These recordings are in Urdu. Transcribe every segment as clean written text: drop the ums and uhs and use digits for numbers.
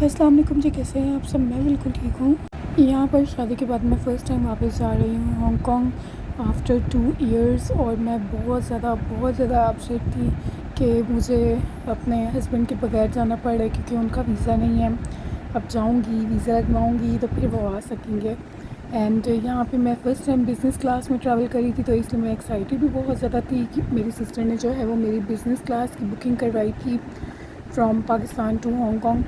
السلام علیکم جی، کیسے ہیں آپ سب؟ میں بالکل ٹھیک ہوں۔ یہاں پر شادی کے بعد میں فرسٹ ٹائم واپس جا رہی ہوں ہانگ کانگ آفٹر 2 ایئرس، اور میں بہت زیادہ اپسیٹ تھی کہ مجھے اپنے ہسبینڈ کے بغیر جانا پڑ رہا ہے کیونکہ ان کا ویزا نہیں ہے۔ اب جاؤں گی، ویزا لگواؤں گی تو پھر وہ آ سکیں گے۔ اینڈ یہاں پہ میں فرسٹ ٹائم بزنس کلاس میں ٹریول کری تھی، تو اس لیے میں ایکسائٹیڈ بھی بہت زیادہ تھی کہ میری سسٹر نے جو ہے وہ میری بزنس کلاس کی بکنگ کروائی تھی from Pakistan to Hong Kong.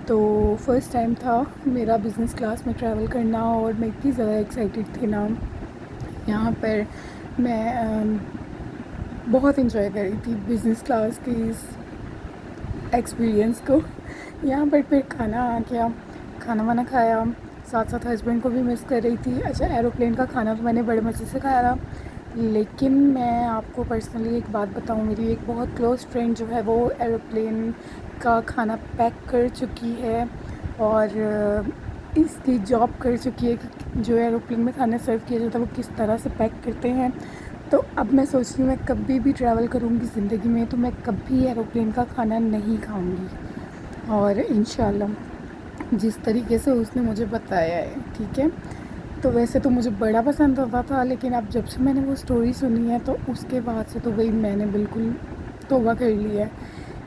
تو فرسٹ ٹائم تھا میرا بزنس کلاس میں ٹریول کرنا، اور میں اتنی زیادہ ایکسائٹیڈ تھی نا۔ یہاں پر میں بہت انجوائے کر رہی تھی بزنس کلاس کی اس ایکسپیرئنس کو۔ یہاں پر پھر کھانا آ گیا، کھانا وانا کھایا، ساتھ ساتھ ہسبینڈ کو بھی مس کر رہی تھی۔ اچھا، ایروپلین کا کھانا تو میں نے بڑے مزے سے کھایا تھا، لیکن میں آپ کو پرسنلی ایک بات بتاؤں، میری ایک بہت کلوز فرینڈ جو ہے وہ ایروپلین کا کھانا پیک کر چکی ہے، اور اس کی جاب کر چکی ہے کہ جو ایروپلین میں کھانا سرو کیا جاتا ہے وہ کس طرح سے پیک کرتے ہیں۔ تو اب میں سوچ رہی ہوں میں کبھی بھی ٹریول کروں گی زندگی میں تو میں کبھی ایروپلین کا کھانا نہیں کھاؤں گی، اور انشاءاللہ جس طریقے سے اس نے مجھے بتایا ہے، ٹھیک ہے۔ تو ویسے تو مجھے بڑا پسند آتا تھا، لیکن اب جب سے میں نے وہ سٹوری سنی ہے تو اس کے بعد سے تو وہی میں نے بالکل توبہ کر لی ہے۔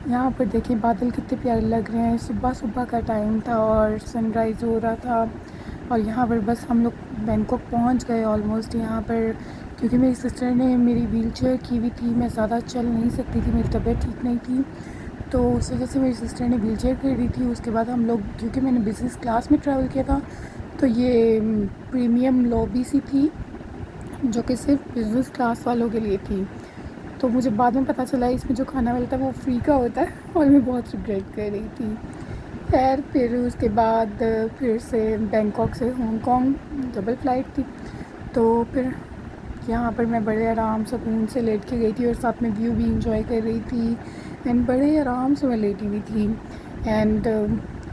یہاں پر دیکھیں بادل کتنے پیارے لگ رہے ہیں، صبح کا ٹائم تھا اور سن رائز ہو رہا تھا، اور یہاں پر بس ہم لوگ بینکاک پہنچ گئے آلموسٹ۔ یہاں پر کیونکہ میری سسٹر نے میری ویل چیئر کی ہوئی تھی، میں زیادہ چل نہیں سکتی تھی، میری طبیعت ٹھیک نہیں تھی، تو اس وجہ سے میری سسٹر نے ویل چیئر خریدی تھی۔ اس کے بعد ہم لوگ، کیونکہ میں نے بزنس کلاس میں ٹریول کیا تھا، تو یہ پریمیم لابی سی تھی جو کہ صرف بزنس کلاس والوں کے لیے تھی۔ تو مجھے بعد میں پتہ چلا اس میں جو کھانا ملتا ہے وہ فری کا ہوتا ہے، اور میں بہت ریگریٹ کر رہی تھی۔ خیر پھر اس کے بعد پھر سے بینکاک سے ہانگ کانگ ڈبل فلائٹ تھی، تو پھر یہاں پر میں بڑے آرام سکون سے لیٹ کے گئی تھی، اور ساتھ میں ویو بھی انجوائے کر رہی تھی، اینڈ بڑے آرام سے میں لیٹی ہوئی تھی، اینڈ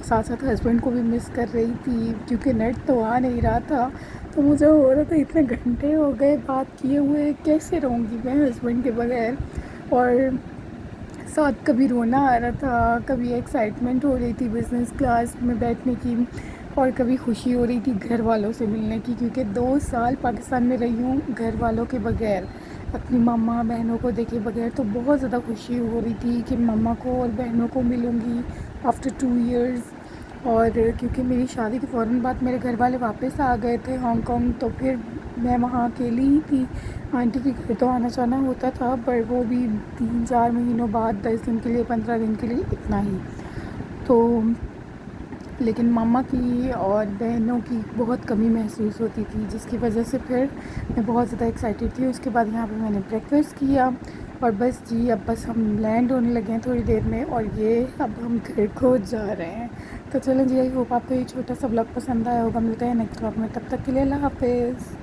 ساتھ ساتھ ہسبینڈ کو بھی مس کر رہی تھی کیونکہ نیٹ تو آ نہیں رہا تھا۔ تو مجھے ہو رہا تھا اتنے گھنٹے ہو گئے بات کیے ہوئے، کیسے رہوں گی میں ہسبینڈ کے بغیر، اور ساتھ کبھی رونا آ رہا تھا، کبھی ایکسائٹمنٹ ہو رہی تھی بزنس کلاس میں بیٹھنے کی، اور کبھی خوشی ہو رہی تھی گھر والوں سے ملنے کی، کیونکہ 2 سال پاکستان میں رہی ہوں گھر والوں کے بغیر، اپنی ماما بہنوں کو دیکھے بغیر، تو بہت زیادہ خوشی ہو رہی تھی کہ ماما کو اور بہنوں کو ملوں گی آفٹر 2 ایئرز۔ اور کیونکہ میری شادی کے فوراً بعد میرے گھر والے واپس آ گئے تھے ہانگ کانگ، تو پھر میں وہاں اکیلی ہی تھی۔ آنٹی کے گھر تو آنا جانا ہوتا تھا، پر وہ بھی 3-4 مہینوں بعد، 10 دن کے لیے، 15 دن کے لیے، اتنا ہی۔ تو لیکن ماما کی اور بہنوں کی بہت کمی محسوس ہوتی تھی، جس کی وجہ سے پھر میں بہت زیادہ ایکسائٹیڈ تھی۔ اس کے بعد یہاں پہ میں نے بریک فاسٹ کیا، اور بس جی اب بس ہم لینڈ ہونے لگے ہیں تھوڑی دیر میں، اور یہ اب ہم گھر کو جا رہے ہیں۔ تو چلیں جی، آئی ہوپ آپ کو یہ چھوٹا سا بلاگ پسند آیا ہوگا۔ ملتے ہیں نیکسٹ بلاگ میں، تب تک کے لیے اللہ حافظ۔